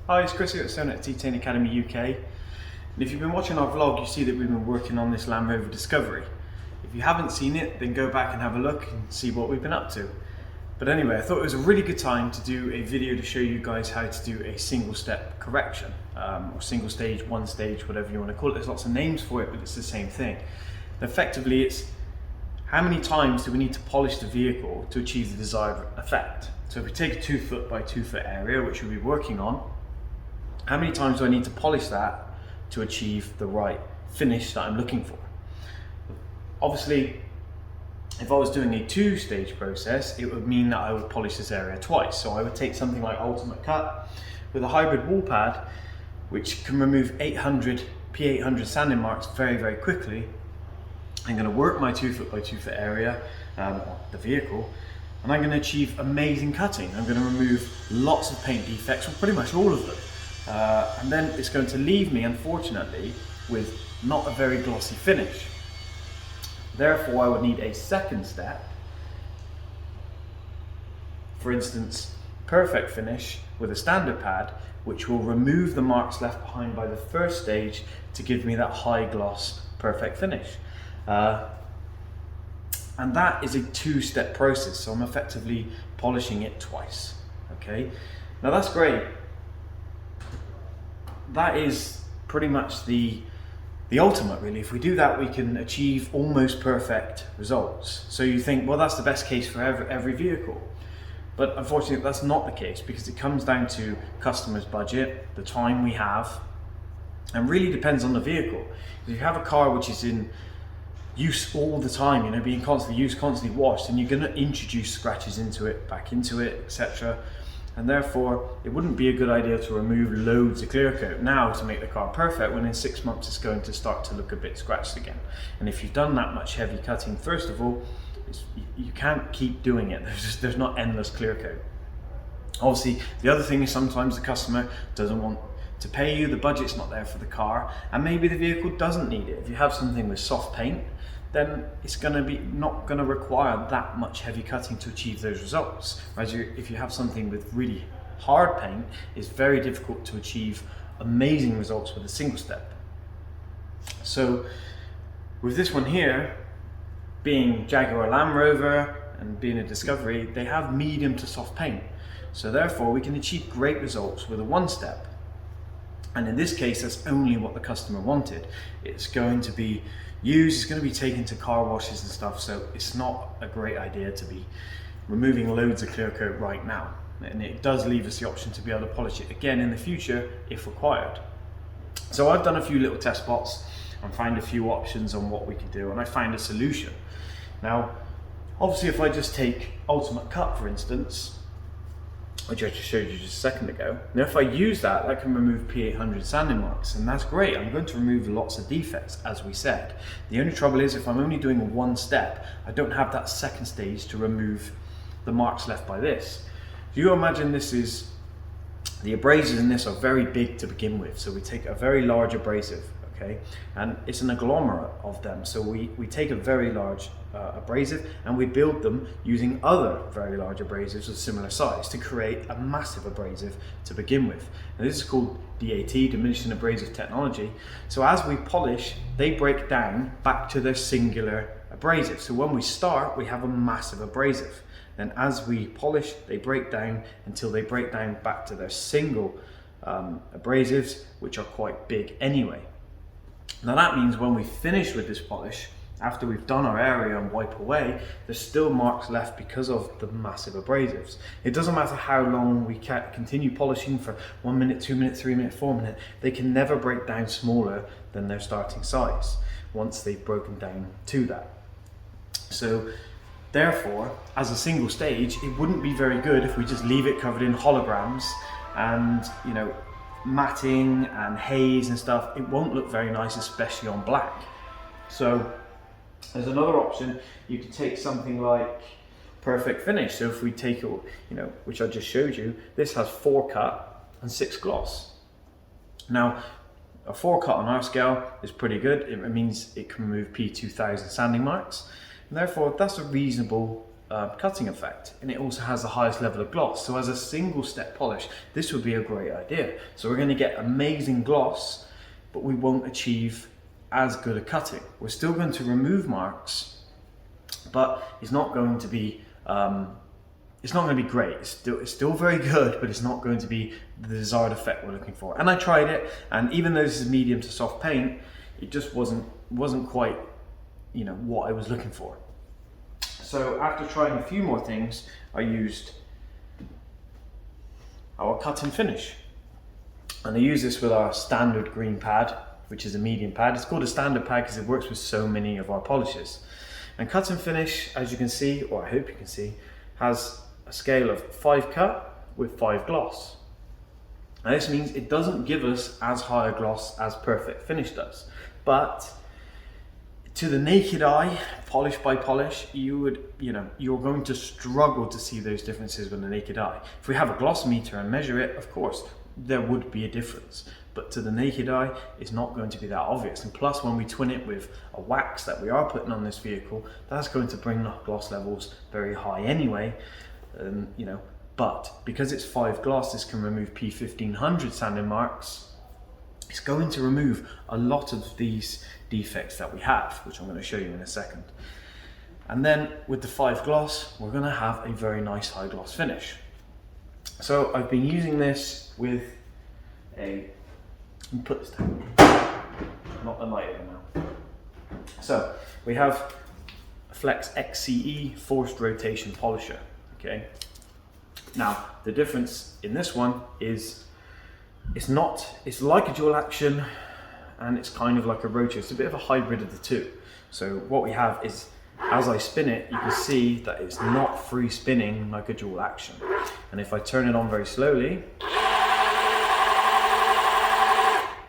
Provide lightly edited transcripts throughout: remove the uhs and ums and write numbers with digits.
Hi, it's Chris here at Sonnet T10 Academy UK. And if you've been watching our vlog, you see that we've been working on this Land Rover Discovery. If you haven't seen it, then go back and have a look and see what we've been up to. But anyway, I thought it was a really good time to do a video to show you guys how to do a single step correction, or single stage, one stage, whatever you want to call it. There's lots of names for it, but it's the same thing. Effectively, it's how many times do we need to polish the vehicle to achieve the desired effect. So if we take a 2 foot by 2 foot area, which we'll be working on, how many times do I need to polish that to achieve the right finish that I'm looking for? Obviously, if I was doing a 2-stage process, it would mean that I would polish this area twice. So I would take something like Ultimate Cut with a hybrid wall pad, which can remove 800 P800 sanding marks very, very quickly. I'm going to work my 2 foot by 2 foot area, the vehicle, and I'm going to achieve amazing cutting. I'm going to remove lots of paint defects, or pretty much all of them. And then it's going to leave me, unfortunately, with not a very glossy finish. Therefore, I would need a second step. For instance, perfect finish with a standard pad, which will remove the marks left behind by the first stage to give me that high gloss perfect finish. And that is a 2-step process, so I'm effectively polishing it twice. Okay, now that's great. That is pretty much the ultimate, really. If we do that, we can achieve almost perfect results. So you think, well, that's the best case for every vehicle. But unfortunately, that's not the case, because it comes down to customer's budget, the time we have, and really depends on the vehicle. If you have a car which is in use all the time, you know, being constantly used, constantly washed, and you're going to introduce scratches into it, back into it, etc. And therefore, it wouldn't be a good idea to remove loads of clear coat now to make the car perfect, when in 6 months it's going to start to look a bit scratched again. And if you've done that much heavy cutting, first of all, you can't keep doing it. There's not endless clear coat. Obviously, the other thing is sometimes the customer doesn't want to pay you, the budget's not there for the car, and maybe the vehicle doesn't need it. If you have something with soft paint, then it's going to be not going to require that much heavy cutting to achieve those results. Whereas if you have something with really hard paint, it's very difficult to achieve amazing results with a single step. So with this one here, being Jaguar Land Rover and being a Discovery, they have medium to soft paint. So therefore we can achieve great results with a 1-step. And in this case, that's only what the customer wanted. It's going to be used, it's going to be taken to car washes and stuff, so it's not a great idea to be removing loads of clear coat right now. And it does leave us the option to be able to polish it again in the future if required. So I've done a few little test spots and found a few options on what we can do, and I found a solution. Now, obviously, if I just take Ultimate Cut, for instance, which I just showed you just a second ago. Now if I use that, that can remove P800 sanding marks, and that's great. I'm going to remove lots of defects, as we said. The only trouble is, if I'm only doing 1 step, I don't have that second stage to remove the marks left by this. If you imagine this is, the abrasives in this are very big to begin with, so we take a very large abrasive, okay, and it's an agglomerate of them. So we take a very large abrasive and we build them using other very large abrasives of similar size to create a massive abrasive to begin with. And this is called DAT, diminishing abrasive technology. So as we polish, they break down back to their singular abrasive. So when we start, we have a massive abrasive. Then as we polish, they break down until they break down back to their single abrasives, which are quite big anyway. Now that means when we finish with this polish, after we've done our area and wipe away, there's still marks left because of the massive abrasives. It doesn't matter how long we continue polishing, for 1 minute, 2 minutes, 3 minutes, 4 minutes, they can never break down smaller than their starting size once they've broken down to that. So therefore, as a single stage, it wouldn't be very good if we just leave it covered in holograms and, you know, matting and haze and stuff. It won't look very nice, especially on black. So there's another option. You could take something like perfect finish. So if we take it, you know, which I just showed you, this has 4 cut and 6 gloss. Now a 4 cut on our scale is pretty good. It means it can remove P2000 sanding marks, and therefore that's a reasonable cutting effect, and it also has the highest level of gloss. So as a single step polish, this would be a great idea. So we're going to get amazing gloss, but we won't achieve as good a cutting. We're still going to remove marks, but it's not going to be great. It's still very good, but it's not going to be the desired effect we're looking for. And I tried it, and even though this is medium to soft paint, it just wasn't quite, you know, what I was looking for. So after trying a few more things, I used our cut and finish. And I use this with our standard green pad, which is a medium pad. It's called a standard pad because it works with so many of our polishes. And cut and finish, as you can see, or I hope you can see, has a scale of 5 cut with 5 gloss. Now this means it doesn't give us as high a gloss as perfect finish does, but to the naked eye, polish by polish, you're going to struggle to see those differences with the naked eye. If we have a gloss meter and measure it, of course, there would be a difference. But to the naked eye, it's not going to be that obvious. And plus, when we twin it with a wax that we are putting on this vehicle, that's going to bring the gloss levels very high anyway. But because it's 5 gloss, this can remove P1500 sanding marks. It's going to remove a lot of these defects that we have, which I'm going to show you in a second. And then with the 5 gloss, we're going to have a very nice high gloss finish. So I've been using this with let me put this down, not the lighter now. So we have a FLEX XCE forced rotation polisher, okay? Now the difference in this one is it's like a dual action, and it's kind of like a rotor. It's a bit of a hybrid of the two. So what we have is, as I spin it, you can see that it's not free spinning like a dual action. And if I turn it on very slowly,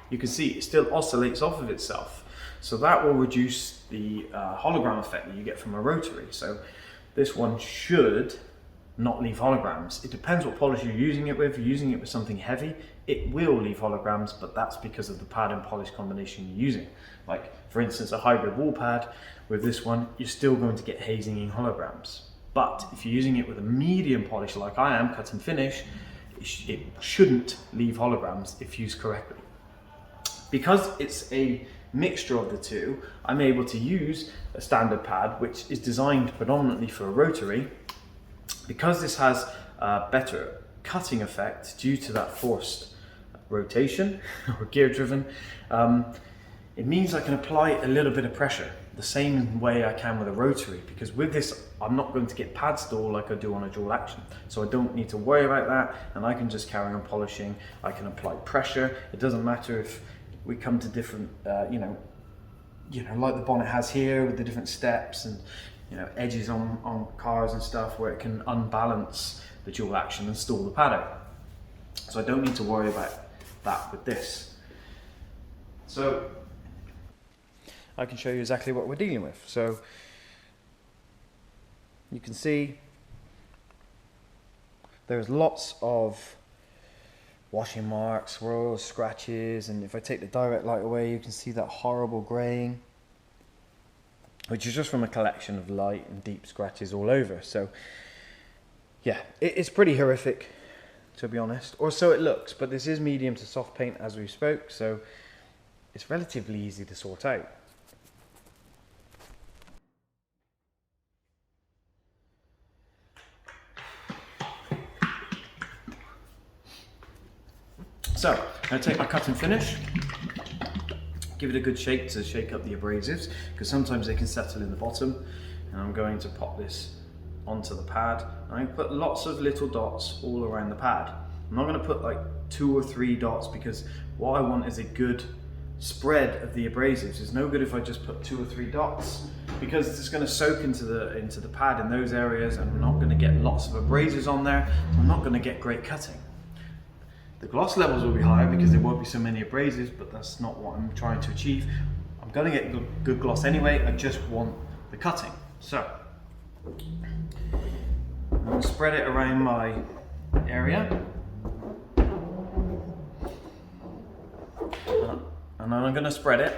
you can see it still oscillates off of itself. So that will reduce the hologram effect that you get from a rotary. So this one should not leave holograms. It depends what polish you're using it with. If you're using it with something heavy, it will leave holograms, but that's because of the pad and polish combination you're using. Like, for instance, a hybrid wall pad, with this one, you're still going to get hazing in holograms. But if you're using it with a medium polish like I am, cut and finish, it shouldn't leave holograms if used correctly. Because it's a mixture of the two, I'm able to use a standard pad, which is designed predominantly for a rotary. Because this has a better cutting effect due to that forced rotation or gear driven, it means I can apply a little bit of pressure the same way I can with a rotary, because with this I'm not going to get pad stall like I do on a dual action, so I don't need to worry about that, and I can just carry on polishing. I can apply pressure. It doesn't matter if we come to different like the bonnet has here with the different steps and edges on cars and stuff, where it can unbalance the dual action and stall the pad out. So I don't need to worry about that with this. So I can show you exactly what we're dealing with. So you can see there's lots of washing marks, swirls, scratches, and if I take the direct light away, you can see that horrible greying, which is just from a collection of light and deep scratches all over. So yeah, it's pretty horrific, to be honest, or so it looks, but this is medium to soft paint as we spoke, so it's relatively easy to sort out. So I'm going to take my cut and finish, give it a good shake to shake up the abrasives, because sometimes they can settle in the bottom, and I'm going to pop this onto the pad. I'm going to put lots of little dots all around the pad. I'm not going to put like 2 or 3 dots, because what I want is a good spread of the abrasives. It's no good if I just put 2 or 3 dots, because it's going to soak into the pad in those areas, and I'm not going to get lots of abrasives on there, so I'm not going to get great cutting. The gloss levels will be higher because there won't be so many abrasives, but that's not what I'm trying to achieve. I'm going to get good gloss anyway, I just want the cutting. So I'm going to spread it around my area, and then I'm going to spread it.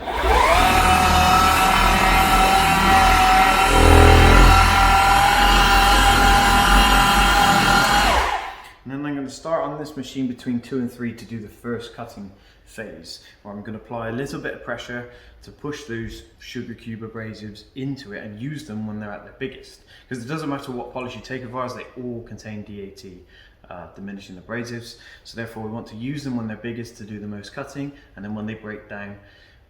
start on this machine between 2 and 3 to do the first cutting phase, where I'm going to apply a little bit of pressure to push those sugar cube abrasives into it and use them when they're at their biggest. Because it doesn't matter what polish you take of ours, they all contain DAT, diminishing abrasives. So therefore we want to use them when they're biggest to do the most cutting, and then when they break down,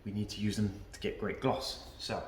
we need to use them to get great gloss. So.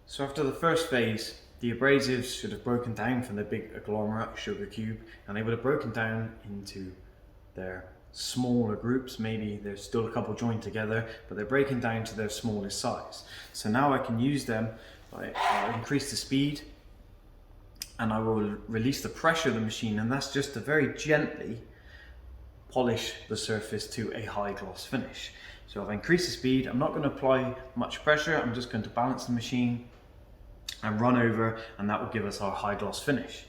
So after the first phase, the abrasives should have broken down from the big agglomerate sugar cube, and they would have broken down into their smaller groups. Maybe there's still a couple joined together, but they're breaking down to their smallest size. So now I can use them, I'll increase the speed, and I will release the pressure of the machine, and that's just to very gently polish the surface to a high gloss finish. So I've increased the speed, I'm not going to apply much pressure, I'm just going to balance the machine and run over, and that will give us our high gloss finish.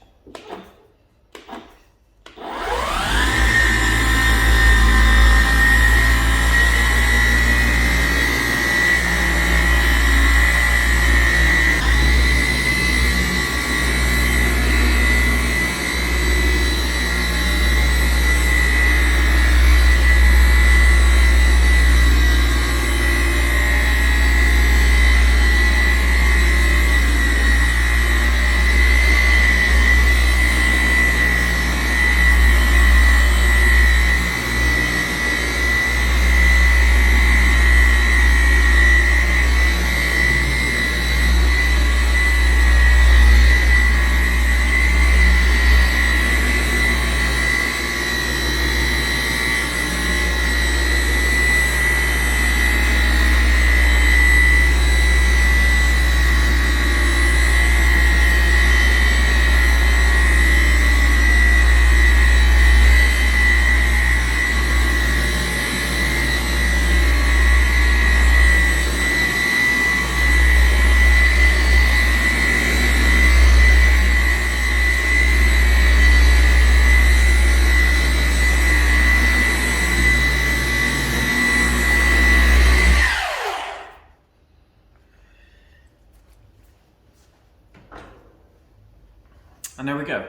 And there we go.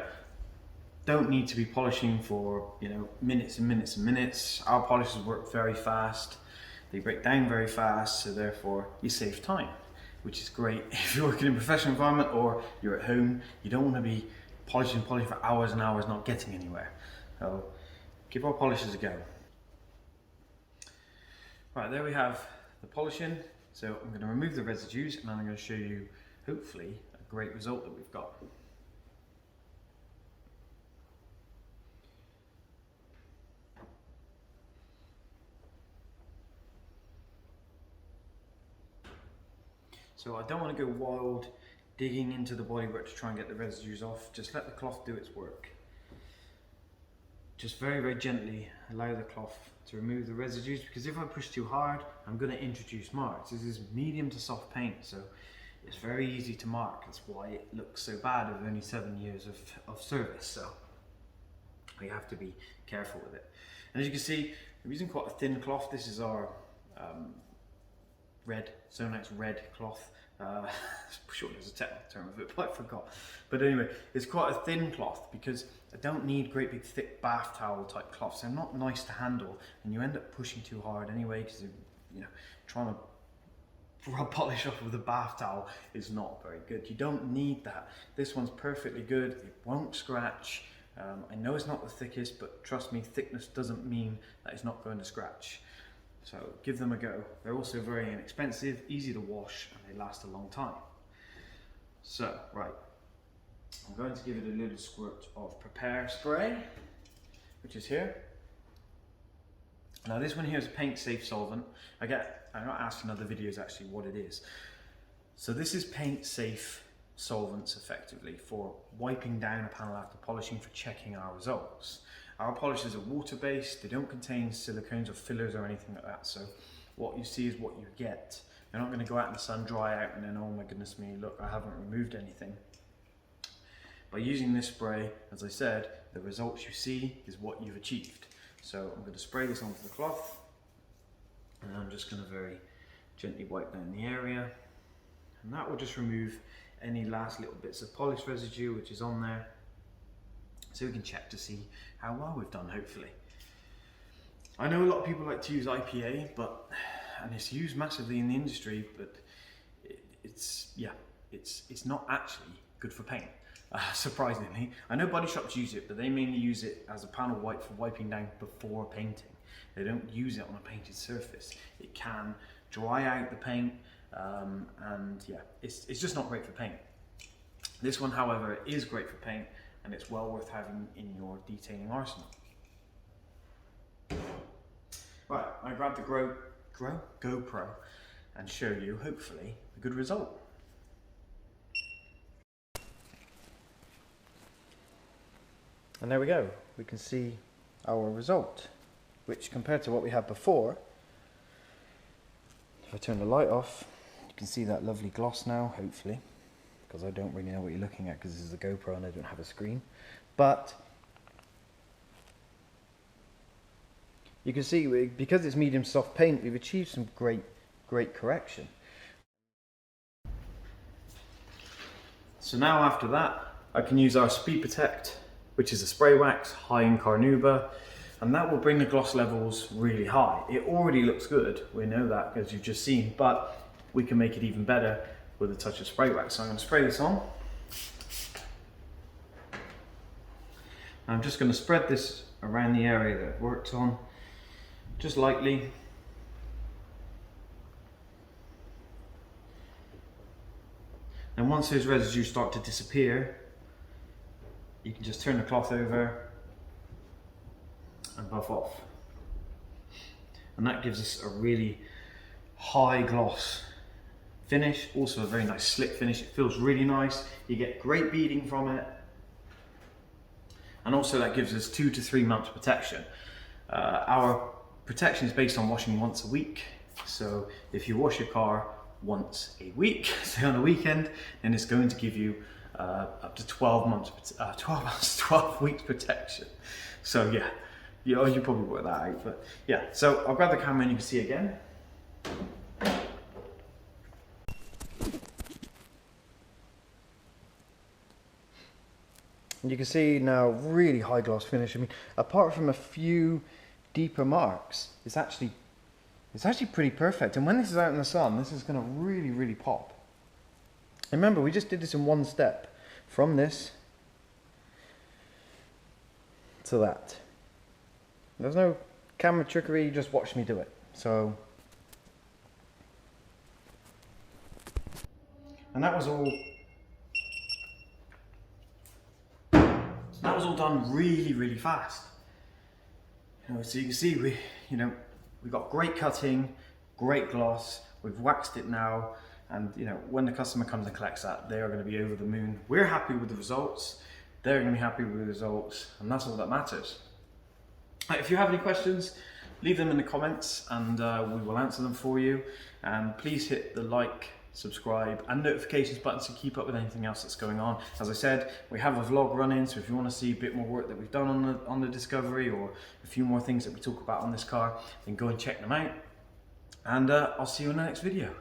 Don't need to be polishing for minutes and minutes and minutes. Our polishers work very fast. They break down very fast, so therefore you save time, which is great if you're working in a professional environment or you're at home. You don't want to be polishing for hours and hours not getting anywhere. So give our polishers a go. Right, there we have the polishing. So I'm going to remove the residues, and I'm going to show you hopefully a great result that we've got. So I don't want to go wild digging into the bodywork to try and get the residues off. Just let the cloth do its work. Just very, very gently allow the cloth to remove the residues, because if I push too hard, I'm going to introduce marks. This is medium to soft paint, so it's very easy to mark. That's why it looks so bad with only 7 years of service. So we have to be careful with it. And as you can see, I'm using quite a thin cloth. This is our red, Sonax red cloth. Sure, there's a technical term of it, but I forgot. But anyway, it's quite a thin cloth because I don't need great big thick bath towel type cloths. They're not nice to handle, and you end up pushing too hard anyway, because trying to rub polish off with a bath towel is not very good. You don't need that. This one's perfectly good. It won't scratch. I know it's not the thickest, but trust me, thickness doesn't mean that it's not going to scratch. So give them a go. They're also very inexpensive, easy to wash, and they last a long time. So, right, I'm going to give it a little squirt of Prepare spray, which is here. Now this one here is a paint safe solvent. I got asked in other videos actually what it is. So this is paint safe solvents effectively for wiping down a panel after polishing, for checking our results. Our polishes are water based, they don't contain silicones or fillers or anything like that, so what you see is what you get. You're not going to go out in the sun, dry out, and then oh my goodness me, look, I haven't removed anything. By using this spray, as I said, the results you see is what you've achieved. So I'm going to spray this onto the cloth, and I'm just going to very gently wipe down the area, and that will just remove any last little bits of polish residue which is on there, so we can check to see how well we've done, hopefully. I know a lot of people like to use IPA, and it's used massively in the industry, but it's not actually good for paint, surprisingly. I know body shops use it, but they mainly use it as a panel wipe for wiping down before painting. They don't use it on a painted surface. It can dry out the paint, and yeah, it's just not great for paint. This one, however, is great for paint, and it's well worth having in your detailing arsenal. Right, I grabbed the GoPro and show you, hopefully, a good result. And there we go, we can see our result, which compared to what we had before, if I turn the light off, you can see that lovely gloss now, hopefully, because I don't really know what you're looking at because this is a GoPro and I don't have a screen. But you can see, because it's medium soft paint, we've achieved some great correction. So now after that, I can use our Speed Protect, which is a spray wax high in carnauba, and that will bring the gloss levels really high. It already looks good, we know that as you've just seen, but we can make it even better with a touch of spray wax. So I'm going to spray this on. I'm just going to spread this around the area that it worked on, just lightly. And once those residues start to disappear, you can just turn the cloth over and buff off. And that gives us a really high gloss finish, also a very nice slick finish. It feels really nice. You get great beading from it. And also that gives us 2 to 3 months protection. Our protection is based on washing once a week. So if you wash your car once a week, say on a weekend, then it's going to give you up to 12 weeks protection. So yeah, you probably work that out, but yeah. So I'll grab the camera and you can see again. And you can see now really high gloss finish. I mean, apart from a few deeper marks, it's actually pretty perfect. And when this is out in the sun, this is going to really pop. And remember, we just did this in one step, from this to that. There's no camera trickery, you just watch me do it. So, and that was all done really fast. So you can see we got great cutting, great gloss. We've waxed it now, and when the customer comes and collects that, they are going to be over the moon. We're happy with the results. They're going to be happy with the results, and that's all that matters. If you have any questions, leave them in the comments, and we will answer them for you. And please hit the like, subscribe and notifications buttons to keep up with anything else that's going on. As I said, we have a vlog running, so if you want to see a bit more work that we've done on the Discovery, or a few more things that we talk about on this car, then go and check them out. And I'll see you in the next video.